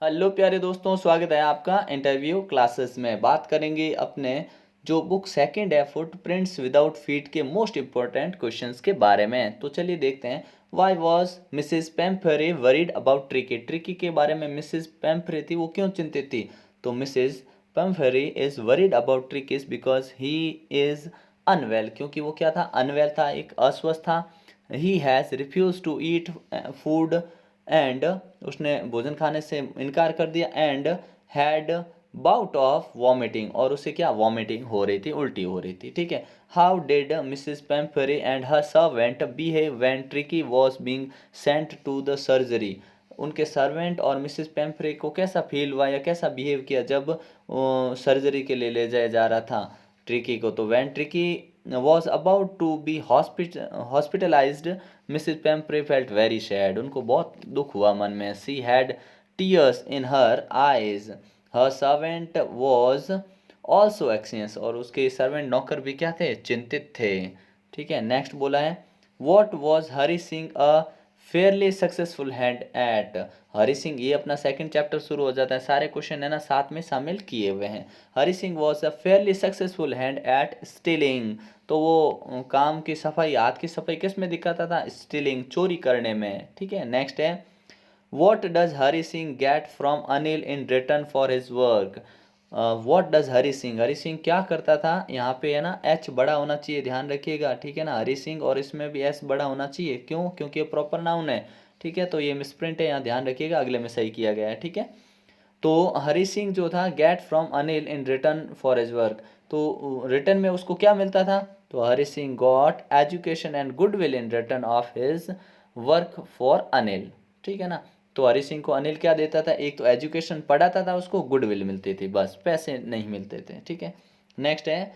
Hello प्यारे दोस्तों, स्वागत है आपका इंटरव्यू क्लासेस में। बात करेंगे अपने जो बुक सेकंड है फुटप्रिंट्स विदाउट फीट के मोस्ट इम्पोर्टेंट क्वेश्चंस के बारे में। तो चलिए देखते हैं। Why was Mrs Pemphrey worried about Tricki. Tricki के बारे में मिसेस पेम्फरे थी, वो क्यों चिंतित थी? तो Mrs Pumphrey is worried about Tricki's because he is unwell. क्योंकि वो क्या था? अनवेल था, एक अस्वस्थ था। He has refuse to eat food and उसने भोजन खाने से इनकार कर दिया। And had bout of vomiting, और उसे क्या वॉमिटिंग हो रही थी, उल्टी हो रही थी। ठीक है। How did Mrs Pumphrey and her servant behave when Tricki was being sent to the surgery. उनके सर्वेंट और मिसेस पेम्फरे को कैसा फील हुआ या कैसा बिहेव किया जब सर्जरी के लिए ले जाया जा रहा था ट्रिकी को? तो when Tricki was about to be hospitalised Mrs Pumphrey felt very sad. उनको बहुत दुख हुआ मन में। She had tears in her eyes. Her servant was also anxious, और उसके सर्वेंट नौकर भी क्या थे? चिंतित थे। ठीक है। नेक्स्ट बोला है what was Hari Singh a fairly successful hand at. Hari Singh, ये अपना सेकंड चैप्टर शुरू हो जाता है, सारे क्वेश्चन है ना साथ में शामिल किए हुए हैं। Hari Singh was a fairly successful hand at stealing. तो वो काम की सफाई, हाथ की सफाई किस में दिखाता था? स्टीलिंग, चोरी करने में। ठीक है। नेक्स्ट है what does Hari Singh get from Anil in return for his work. What does Hari Singh, Hari Singh क्या करता था? यहाँ पे है ना एच बड़ा होना चाहिए, ध्यान रखिएगा। ठीक है ना, हरी सिंह, और इसमें भी एस बड़ा होना चाहिए। क्यों? क्योंकि ये प्रॉपर नाउन है। ठीक है, तो ये मिसप्रिंट है, यहाँ ध्यान रखिएगा, अगले में सही किया गया है। ठीक है। तो हरी सिंह जो था get from Anil in return for his work, तो रिटर्न में उसको क्या मिलता था? तो Hari Singh got education and goodwill in return of his work for Anil. ठीक है ना। तो हरी सिंह को अनिल क्या देता था? एक तो एजुकेशन पढ़ाता था, उसको गुडविल मिलती थी, बस पैसे नहीं मिलते थे। ठीक है। नेक्स्ट है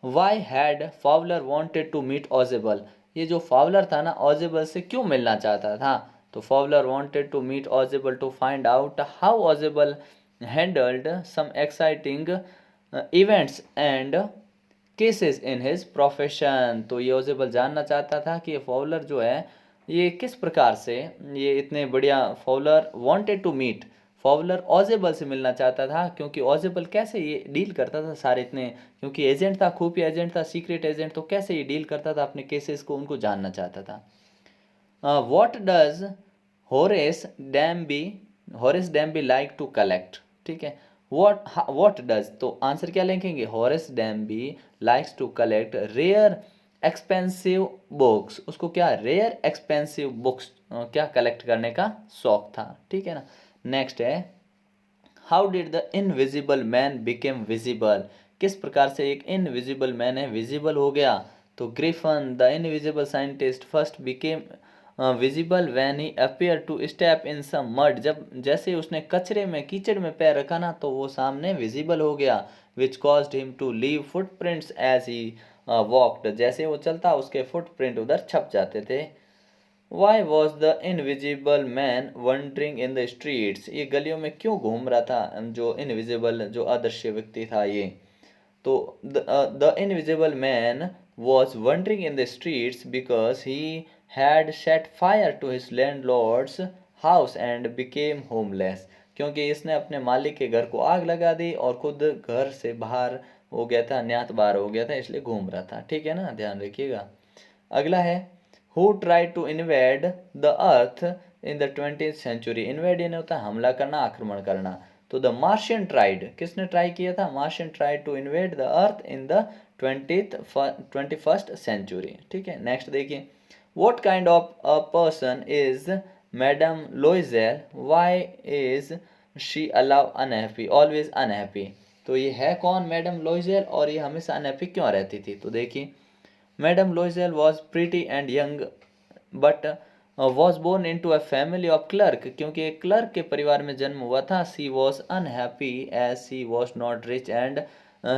why had Fowler wanted to meet Ausable. ये जो फावलर था ना, ऑजेबल से क्यों मिलना चाहता था? तो Fowler wanted to meet Ausable to find out how Ausable handled some exciting events and cases in his profession. तो ये ऑजेबल जानना चाहता था कि ये फाउलर जो है ये किस प्रकार से, ये इतने बढ़िया Fowler wanted to meet, Fowler Ausable से मिलना चाहता था क्योंकि ऑजेबल कैसे ये डील करता था सारे इतने, क्योंकि एजेंट था, खुफिया एजेंट था, सीक्रेट एजेंट, तो कैसे ये डील करता था अपने केसेस को, उनको जानना चाहता था। What does Horace Dumby Horace Dumby like to collect. ठीक है। व्हाट डज, तो आंसर क्या लिखेंगे? Horace Dumby likes to collect rare expensive books. उसको क्या रेयर एक्सपेंसिव बुक्स क्या कलेक्ट करने का शौक था। ठीक है ना। नेक्स्ट है how did the invisible man became visible. किस प्रकार से एक इनविजिबल मैन है विजिबल हो गया? तो Griffin the invisible scientist first became visible when he appear to step in some mud. जब जैसे उसने कचरे में, कीचड़ में पैर रखा ना, तो वो सामने विजिबल हो गया। Which caused him to leave footprints as he walked. जैसे वो चलता उसके फुटप्रिंट उधर छप जाते थे। Why was the invisible man wandering in the streets. ये गलियों में क्यों घूम रहा था जो इनविजिबल, जो अदृश्य व्यक्ति था ये? तो the invisible man was wandering in the streets because he had set fire to his landlord's house and became homeless. क्योंकि इसने अपने मालिक के घर को आग लगा दी और खुद घर से बाहर हो गया था, न्यात बाहर हो गया था, इसलिए घूम रहा था। ठीक है ना, ध्यान रखिएगा। अगला है who try to invade the earth in the 20th century. Invade यानी होता है हमला करना, आक्रमण करना। तो द मार्शियन ट्राइड, किसने ट्राई किया था? Martian try to invade the earth in the 21st century. ठीक है। नेक्स्ट देखिए what kind of a person is Madame Loisel, why is she always unhappy, always unhappy. तो ये है कौन मैडम लोइजेल, और ये हमेशा अनहैप्पी क्यों रहती थी? तो देखिए Madame Loisel was pretty and young but was born into a family of clerk। क्योंकि एक क्लर्क के परिवार में जन्म हुआ था। She was unhappy as she was not rich and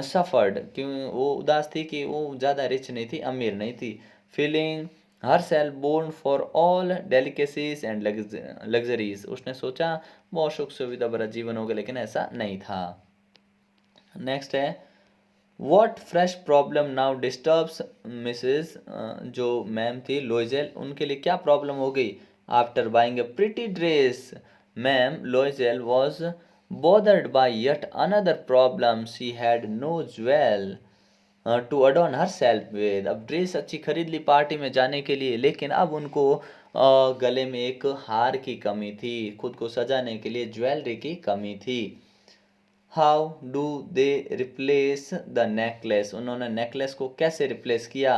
suffered। क्यों वो उदास थी कि वो ज़्यादा रिच नहीं थी, अमीर नहीं थी। Feeling herself born for all delicacies and luxuries। उसने सोचा बहुत सुख सुविधा भरा जीवन होगा, लेकिन ऐसा नहीं था। नेक्स्ट है what fresh problem now disturbs Mrs, जो मैम थी लोइजेल, उनके लिए क्या प्रॉब्लम हो गई? After buying a pretty dress Ma'am Loisel was bothered by yet another problem. She had no jewel to adorn herself with. अब dress अच्छी खरीद ली पार्टी में जाने के लिए, लेकिन अब उनको गले में एक हार की कमी थी, खुद को सजाने के लिए ज्वेलरी की कमी थी। How do they replace the necklace, उन्होंने नेकलेस को कैसे रिप्लेस किया?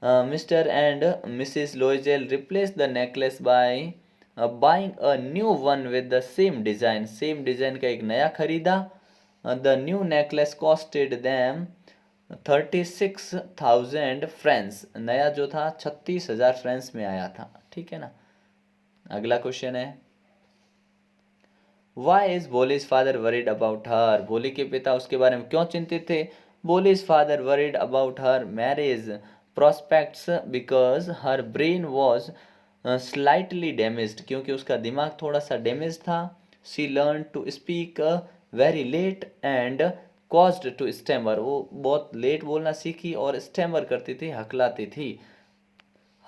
Mr and Mrs Loisel replace the necklace by buying a new one with the same design का एक नया खरीदा। The new necklace costed them 36,000 French, नया जो था 36,000 फ्रेंच में आया था, ठीक है ना। अगला क्वेश्चन है, Y is बोलीज father worried about her, बोली के पिता उसके बारे में क्यों चिंतित थे? बोलीज father worried about her marriage prospects because her brain was slightly damaged, क्योंकि उसका दिमाग थोड़ा सा डैमेज था। She learn to speak very late and caused to stammer, वो बहुत लेट बोलना सीखी और स्टैमर करती थी, हकलाती थी।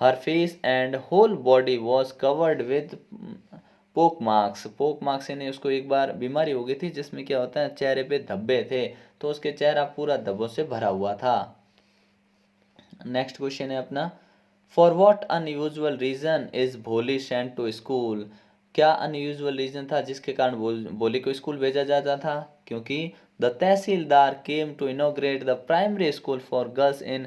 Her face and whole body was covered with pock marks यानी उसको एक बार बीमारी हो गई थी जिसमें क्या होता है, चेहरे पे धब्बे थे, तो उसके चेहरा पूरा धब्बों से भरा हुआ था। नेक्स्ट क्वेश्चन है अपना, for what unusual reason is Bholi sent to school, क्या अनयूजुअल रीजन था जिसके कारण भोली को स्कूल भेजा जाता था? क्योंकि the tehsildar came to inaugurate the primary school for girls in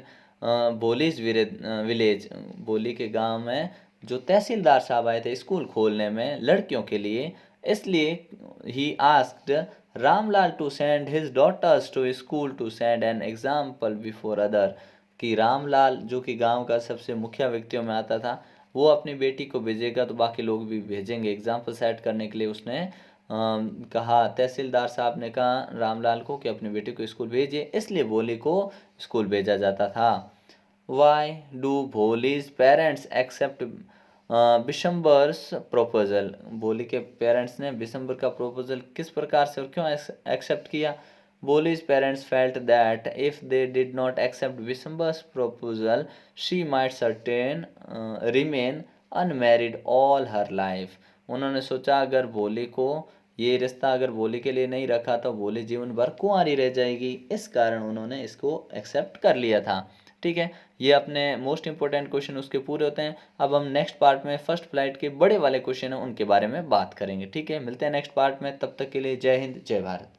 Bholi's village, Bholi के गांव में जो तहसीलदार साहब आए थे स्कूल खोलने में लड़कियों के लिए, इसलिए he asked Ramlal to send his daughters to school to send an example before other, कि रामलाल जो कि गांव का सबसे मुखिया व्यक्तियों में आता था, वो अपनी बेटी को भेजेगा तो बाकी लोग भी भेजेंगे, एग्जाम्पल सेट करने के लिए उसने कहा, तहसीलदार साहब ने कहा रामलाल को कि अपनी बेटी को स्कूल भेजिए, इसलिए भोली को स्कूल भेजा जाता था। Why do Bholi's parents accept Bishamber's proposal, Bholi के पेरेंट्स ने बिशंबर का प्रपोजल किस प्रकार से और क्यों एक्सेप्ट किया? Boli's parents felt that if they did not accept Vishambha's proposal, she might remain unmarried all her life. उन्होंने सोचा अगर भोली को ये रिश्ता अगर भोली के लिए नहीं रखा तो भोली जीवन भर कुंवारी रह जाएगी, इस कारण उन्होंने इसको एक्सेप्ट कर लिया था, ठीक है। ये अपने मोस्ट इंपोर्टेंट क्वेश्चन उसके पूरे होते हैं। अब हम नेक्स्ट पार्ट में फर्स्ट फ्लाइट के बड़े वाले क्वेश्चन हैं उनके बारे में बात करेंगे, ठीक है। मिलते हैं नेक्स्ट पार्ट में, तब तक के लिए जय हिंद जय भारत।